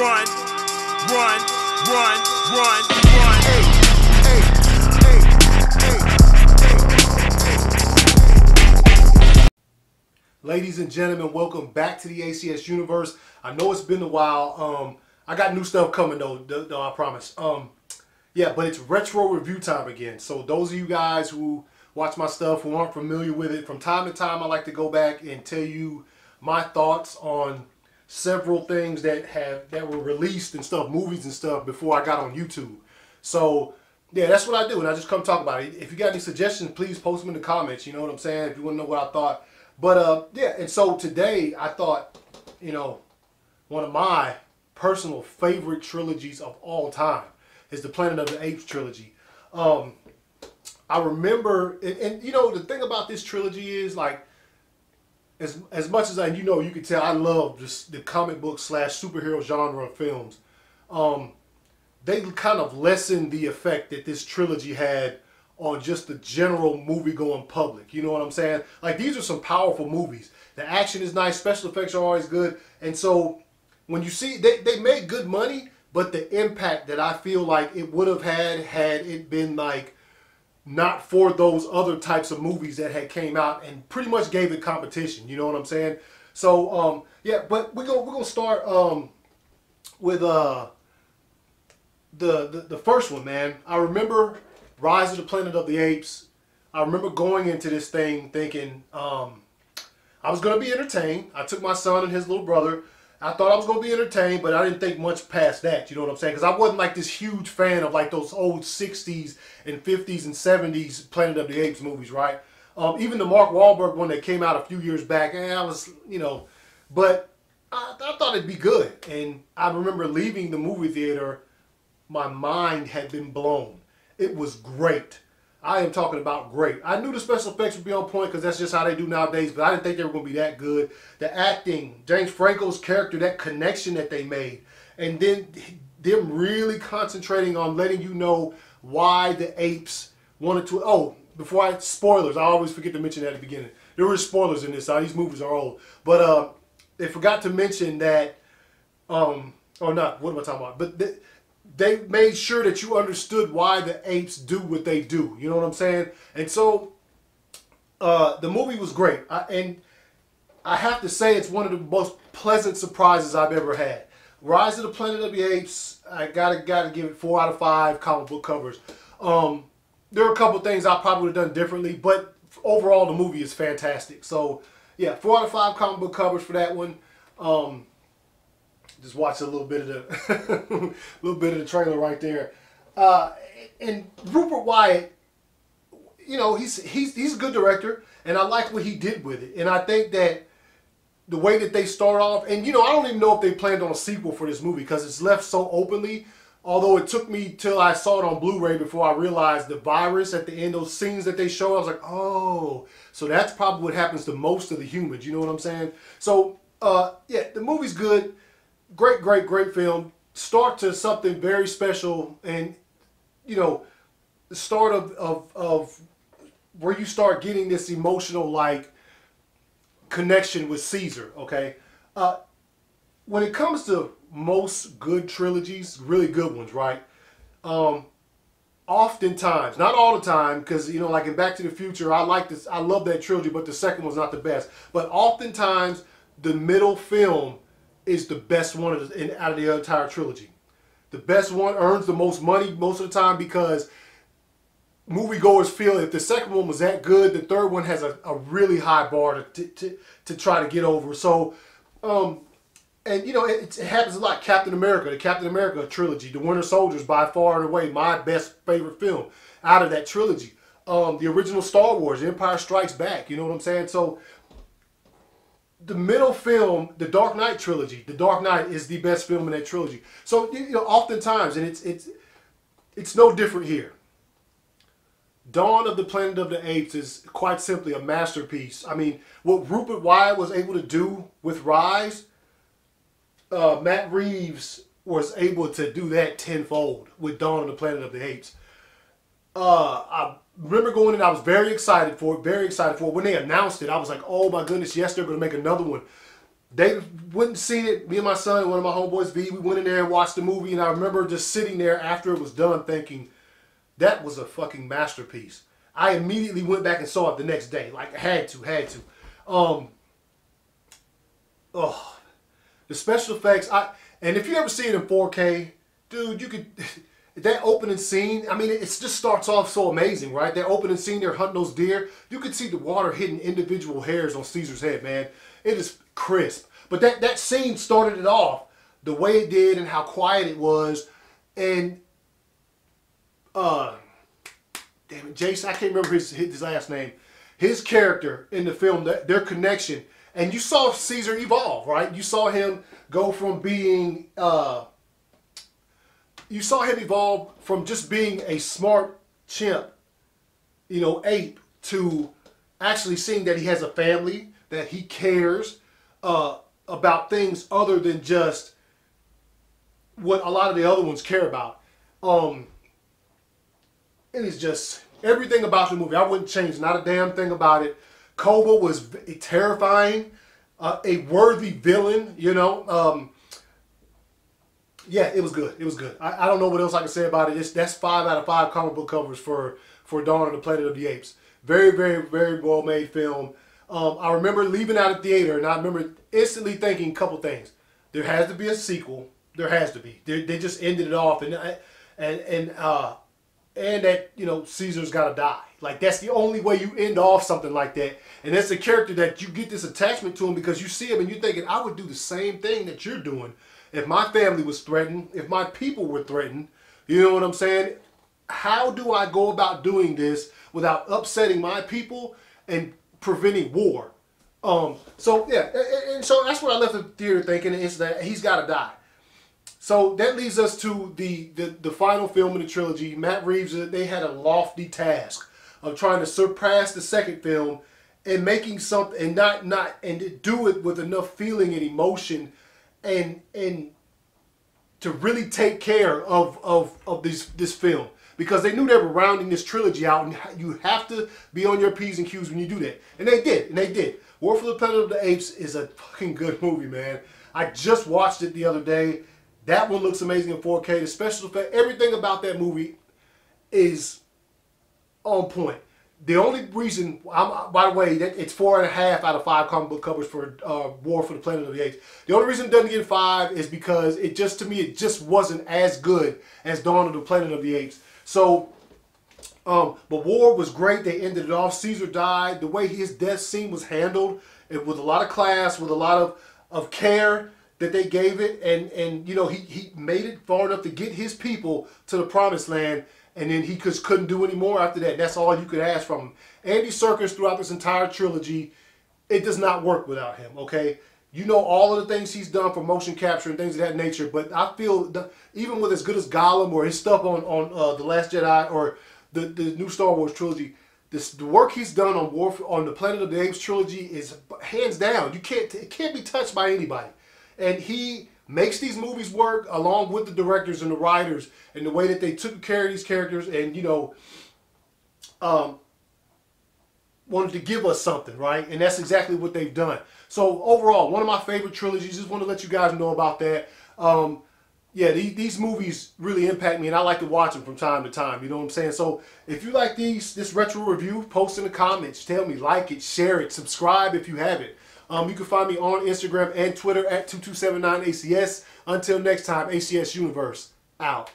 run, run, run, run, run. Hey, hey, hey, hey. Ladies and gentlemen, welcome back to the ACS Universe. I know it's been a while. I got new stuff coming though, I promise. Yeah, but it's retro review time again. So those of you guys who watch my stuff, who aren't familiar with it, from time to time I like to go back and tell you my thoughts on several things that were released and stuff, movies and stuff, before I got on YouTube. So yeah, that's what I do, and I just come talk about it. If you got any suggestions, please post them in the comments. You know what I'm saying? If you want to know what I thought. But yeah, and so today I thought, you know, one of my personal favorite trilogies of all time is the Planet of the Apes trilogy. I remember, and you know, the thing about this trilogy is, like, as much as you can tell I love just the comic book / superhero genre of films. They kind of lessened the effect that this trilogy had on just the general movie-going public. You know what I'm saying? Like, these are some powerful movies. The action is nice, special effects are always good, and so when you see, they made good money, but the impact that I feel like it would have had it been like not for those other types of movies that had came out and pretty much gave it competition. You know what I'm saying? So yeah, but we're gonna start with the first one, man. I remember Rise of the Planet of the Apes. I remember going into this thing thinking I was gonna be entertained. I took my son and his little brother. I thought I was going to be entertained, but I didn't think much past that, you know what I'm saying? Because I wasn't like this huge fan of like those old 60s and 50s and 70s Planet of the Apes movies, right? Even the Mark Wahlberg one that came out a few years back, I was, you know, but I thought it'd be good. And I remember leaving the movie theater, my mind had been blown. It was great. I am talking about great. I knew the special effects would be on point because that's just how they do nowadays, but I didn't think they were going to be that good. The acting, James Franco's character, that connection that they made, and then them really concentrating on letting you know why the apes wanted to... Oh, spoilers, I always forget to mention that at the beginning. There were spoilers in this, these movies are old. But they forgot to mention that... or not, what am I talking about? But... they made sure that you understood why the apes do what they do. You know what I'm saying? And so the movie was great. And I have to say it's one of the most pleasant surprises I've ever had. Rise of the Planet of the Apes, I gotta give it 4 out of 5 comic book covers. There are a couple things I probably would have done differently, but overall the movie is fantastic. So yeah, 4 out of 5 comic book covers for that one. Just watch a little bit of the trailer right there. And Rupert Wyatt, you know, he's a good director, and I like what he did with it. And I think that the way that they start off, and you know, I don't even know if they planned on a sequel for this movie because it's left so openly. Although it took me till I saw it on Blu-ray before I realized the virus at the end, those scenes that they show, I was like, oh, so that's probably what happens to most of the humans. You know what I'm saying? So yeah, the movie's good. Great, great, great film. Start to something very special, and you know, the start of where you start getting this emotional like connection with Caesar. Okay, when it comes to most good trilogies, really good ones, right? Oftentimes, not all the time, because you know, like in Back to the Future, I like this. I love that trilogy, but the second one's not the best. But oftentimes, the middle film is the best one out of the entire trilogy. The best one earns the most money most of the time because moviegoers feel if the second one was that good, the third one has a really high bar to try to get over. So, and you know, it happens a lot. Captain America, the Captain America trilogy, The Winter Soldier is by far and away my best favorite film out of that trilogy. The original Star Wars, Empire Strikes Back, you know what I'm saying? So, the middle film, the Dark Knight trilogy, The Dark Knight is the best film in that trilogy. So, you know, oftentimes, and it's no different here. Dawn of the Planet of the Apes is quite simply a masterpiece. I mean, what Rupert Wyatt was able to do with Rise, Matt Reeves was able to do that tenfold with Dawn of the Planet of the Apes. I remember going in, I was very excited for it, very excited for it. When they announced it, I was like, oh my goodness, yes, they're going to make another one. They went and seen it. Me and my son, one of my homeboys, V, we went in there and watched the movie. And I remember just sitting there after it was done thinking, that was a fucking masterpiece. I immediately went back and saw it the next day. Like, I had to. Oh, the special effects. And if you ever see it in 4K, dude, you could... That opening scene, I mean, it just starts off so amazing, right? That opening scene, they're hunting those deer. You could see the water hitting individual hairs on Caesar's head, man. It is crisp. But that scene started it off the way it did and how quiet it was. And, damn it, Jason, I can't remember his last name. His character in the film, their connection. And you saw Caesar evolve, right? You saw him go from being... You saw him evolve from just being a smart chimp, you know, ape, to actually seeing that he has a family, that he cares about things other than just what a lot of the other ones care about. It is just everything about the movie. I wouldn't change not a damn thing about it. Koba was terrifying, a worthy villain, you know. Yeah, it was good. It was good. I don't know what else I can say about it. That's 5 out of 5 comic book covers for Dawn of the Planet of the Apes. Very, very, very well made film. I remember leaving out of theater, and I remember instantly thinking a couple things. There has to be a sequel. There has to be. They just ended it off, and that, you know, Caesar's got to die. Like, that's the only way you end off something like that. And that's a character that you get this attachment to him because you see him and you're thinking, I would do the same thing that you're doing. If my family was threatened, if my people were threatened, you know what I'm saying? How do I go about doing this without upsetting my people and preventing war? So yeah, and so that's what I left the theater thinking, is that he's got to die. So that leads us to the final film in the trilogy. Matt Reeves, they had a lofty task of trying to surpass the second film and making something, and do it with enough feeling and emotion and to really take care of this film, because they knew they were rounding this trilogy out, and you have to be on your P's and Q's when you do that, and they did. War for the Planet of the Apes is a fucking good movie, man. I just watched it the other day. That one looks amazing in 4K. The special effect, everything about that movie is on point. The only reason, by the way, that it's 4.5 out of 5 comic book covers for War for the Planet of the Apes. The only reason it doesn't get 5 is because it just, to me, it just wasn't as good as Dawn of the Planet of the Apes. So, but War was great. They ended it off. Caesar died. The way his death scene was handled, it with a lot of class, with a lot of care that they gave it, and you know, he made it far enough to get his people to the promised land. And then he just couldn't do any more after that. That's all you could ask from him. Andy Serkis, throughout this entire trilogy, it does not work without him, okay? You know all of the things he's done for motion capture and things of that nature, but I feel even with as good as Gollum or his stuff on The Last Jedi or the new Star Wars trilogy, the work he's done on the Planet of the Apes trilogy is hands down. It can't be touched by anybody. And he makes these movies work along with the directors and the writers, and the way that they took care of these characters, and you know, wanted to give us something, right? And that's exactly what they've done. So overall, one of my favorite trilogies. Just want to let you guys know about that. Yeah, these movies really impact me, and I like to watch them from time to time. You know what I'm saying? So if you like this retro review, post in the comments. Tell me, like it, share it, subscribe if you haven't. You can find me on Instagram and Twitter at 2279ACS. Until next time, ACS Universe, out.